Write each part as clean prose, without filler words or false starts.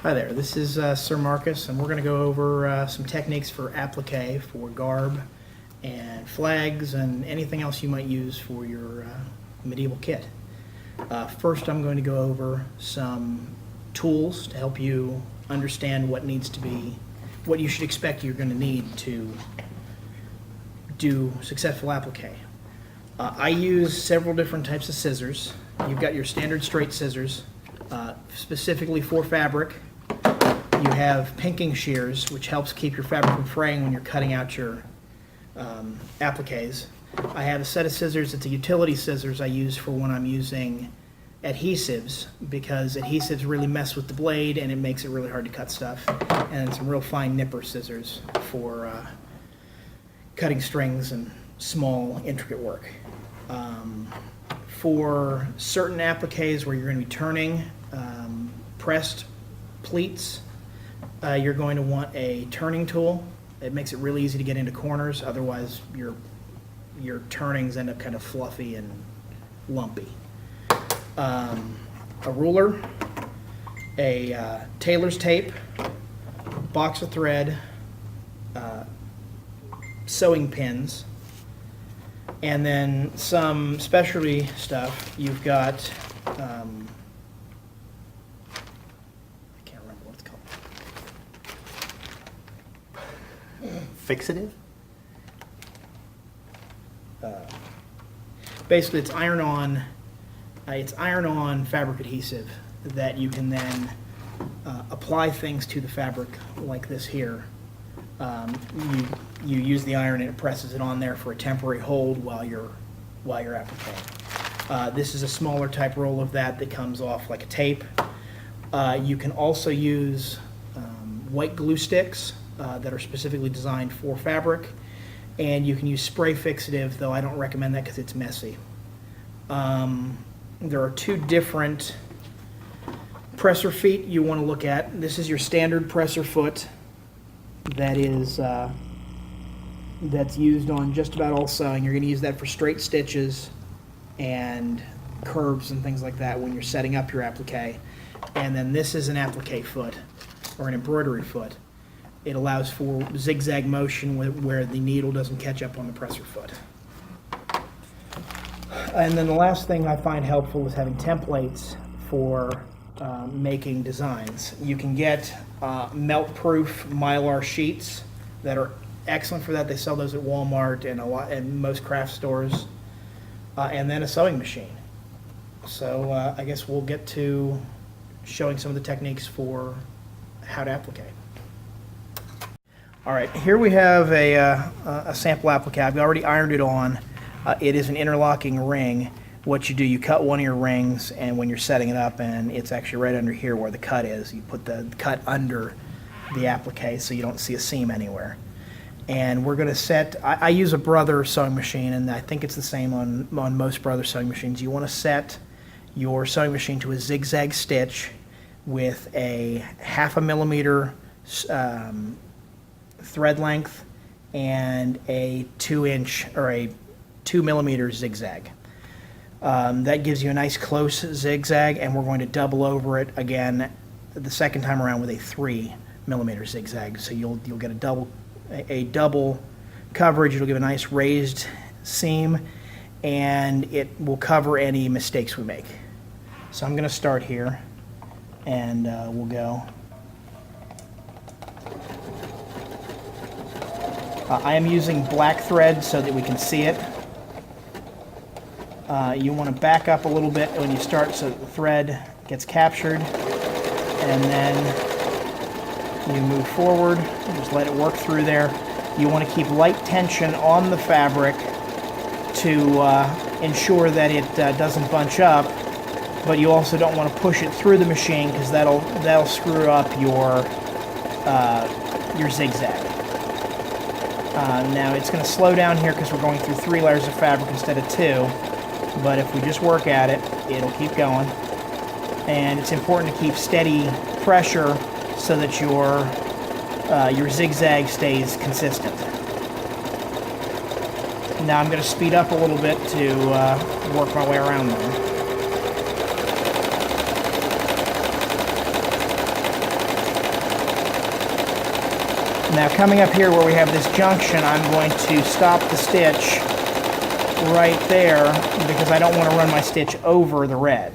Hi there, this is Sir Marcus, and we're going to go over some techniques for applique, for garb, and flags, and anything else you might use for your medieval kit. First, I'm going to go over some tools to help you understand what you should expect you're going to need to do successful applique. I use several different types of scissors. You've got your standard straight scissors, specifically for fabric. You have pinking shears, which helps keep your fabric from fraying when you're cutting out your appliques. I have a set of scissors. It's a utility scissors I use for when I'm using adhesives, because adhesives really mess with the blade and it makes it really hard to cut stuff. And some real fine nipper scissors for cutting strings and small, intricate work. For certain appliques where you're going to be turning pressed pleats, you're going to want a turning tool. It makes it really easy to get into corners, otherwise your turnings end up kind of fluffy and lumpy. A ruler, a tailor's tape, box of thread, sewing pins, and then some specialty stuff. You've got I can't remember what it's called. Fixative? Basically, it's iron-on fabric adhesive that you can then apply things to the fabric like this here. You use the iron and it presses it on there for a temporary hold while you're appliquing. This is a smaller type roll of that comes off like a tape. You can also use white glue sticks that are specifically designed for fabric, and you can use spray fixative, though I don't recommend that because it's messy. There are two different presser feet you want to look at. This is your standard presser foot that's used on just about all sewing. You're going to use that for straight stitches and curves and things like that when you're setting up your applique. And then this is an applique foot, or an embroidery foot. It allows for zigzag motion where the needle doesn't catch up on the presser foot. And then the last thing I find helpful is having templates for making designs. You can get melt-proof Mylar sheets that are excellent for that. They sell those at Walmart and most craft stores. And then a sewing machine. So I guess we'll get to showing some of the techniques for how to applique. All right, here we have a sample applique. I've already ironed it on. It is an interlocking ring. What you do, you cut one of your rings, and when you're setting it up, and it's actually right under here where the cut is, you put the cut under the applique so you don't see a seam anywhere. And we're going to set, I use a Brother sewing machine, and I think it's the same on most Brother sewing machines. You want to set your sewing machine to a zigzag stitch with a 1/2 millimeter thread length and a 2-inch or a 2 millimeter zigzag. That gives you a nice close zigzag, and we're going to double over it again the second time around with a 3 millimeter zigzag. So you'll get a double coverage. It'll give a nice raised seam, and it will cover any mistakes we make. So I'm going to start here, and we'll go. I am using black thread so that we can see it. You want to back up a little bit when you start so that the thread gets captured, and then you move forward. Just let it work through there. You want to keep light tension on the fabric to ensure that it doesn't bunch up, but you also don't want to push it through the machine because that'll screw up your zigzag. Now it's going to slow down here because we're going through 3 layers of fabric instead of 2, but if we just work at it, it'll keep going. And it's important to keep steady pressure so that your zigzag stays consistent. Now I'm going to speed up a little bit to work my way around them. Now coming up here where we have this junction, I'm going to stop the stitch right there because I don't want to run my stitch over the red.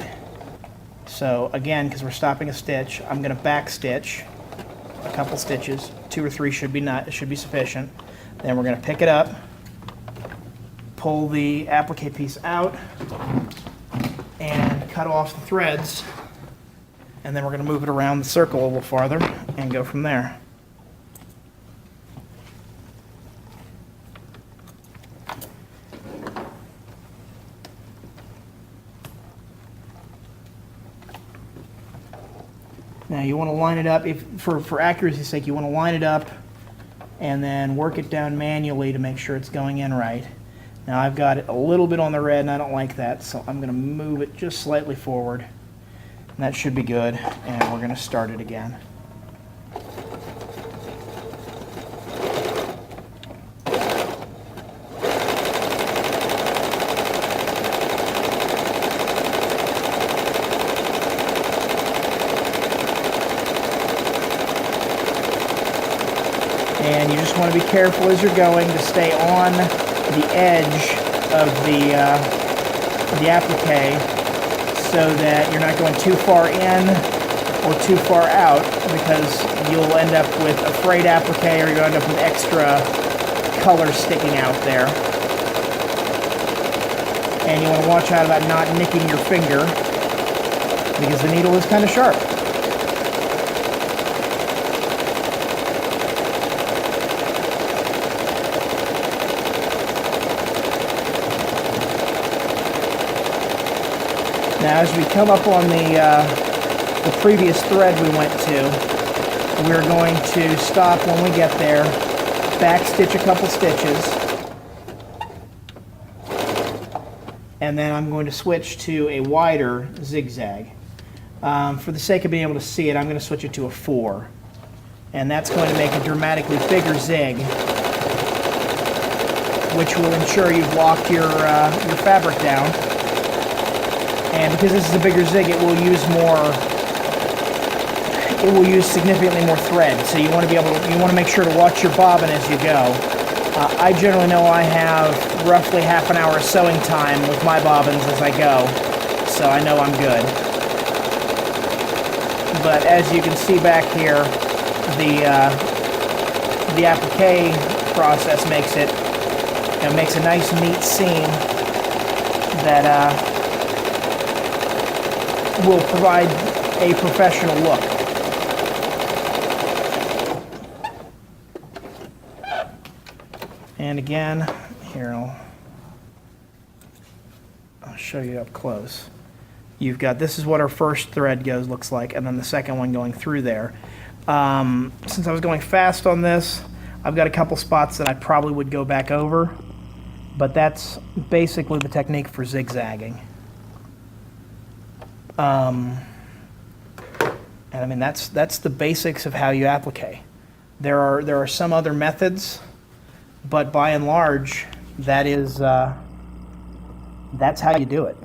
So again, because we're stopping a stitch, I'm going to back stitch a couple stitches. 2 or 3 should be sufficient. Then we're going to pick it up, pull the applique piece out, and cut off the threads. And then we're going to move it around the circle a little farther and go from there. Now you want to line it up, for accuracy's sake, you want to line it up and then work it down manually to make sure it's going in right. Now I've got it a little bit on the red and I don't like that, so I'm going to move it just slightly forward. And that should be good, and we're going to start it again. And you just want to be careful as you're going to stay on the edge of the applique so that you're not going too far in or too far out, because you'll end up with a frayed applique or you'll end up with extra color sticking out there. And you want to watch out about not nicking your finger because the needle is kind of sharp. Now as we come up on the previous thread we went to, we're going to stop when we get there, back stitch a couple stitches, and then I'm going to switch to a wider zigzag. For the sake of being able to see it, I'm going to switch it to a 4, and that's going to make a dramatically bigger zig, which will ensure you've locked your fabric down. And because this is a bigger zig, it will use significantly more thread. So you want to make sure to watch your bobbin as you go. I generally know I have roughly half an hour of sewing time with my bobbins as I go, so I know I'm good. But as you can see back here, the applique process makes a nice neat seam that will provide a professional look. And again, here I'll show you up close. You've got, this is what our first thread looks like, and then the second one going through there. Since I was going fast on this, I've got a couple spots that I probably would go back over, but that's basically the technique for zigzagging. And I mean that's the basics of how you applique. There are some other methods, but by and large, that's how you do it.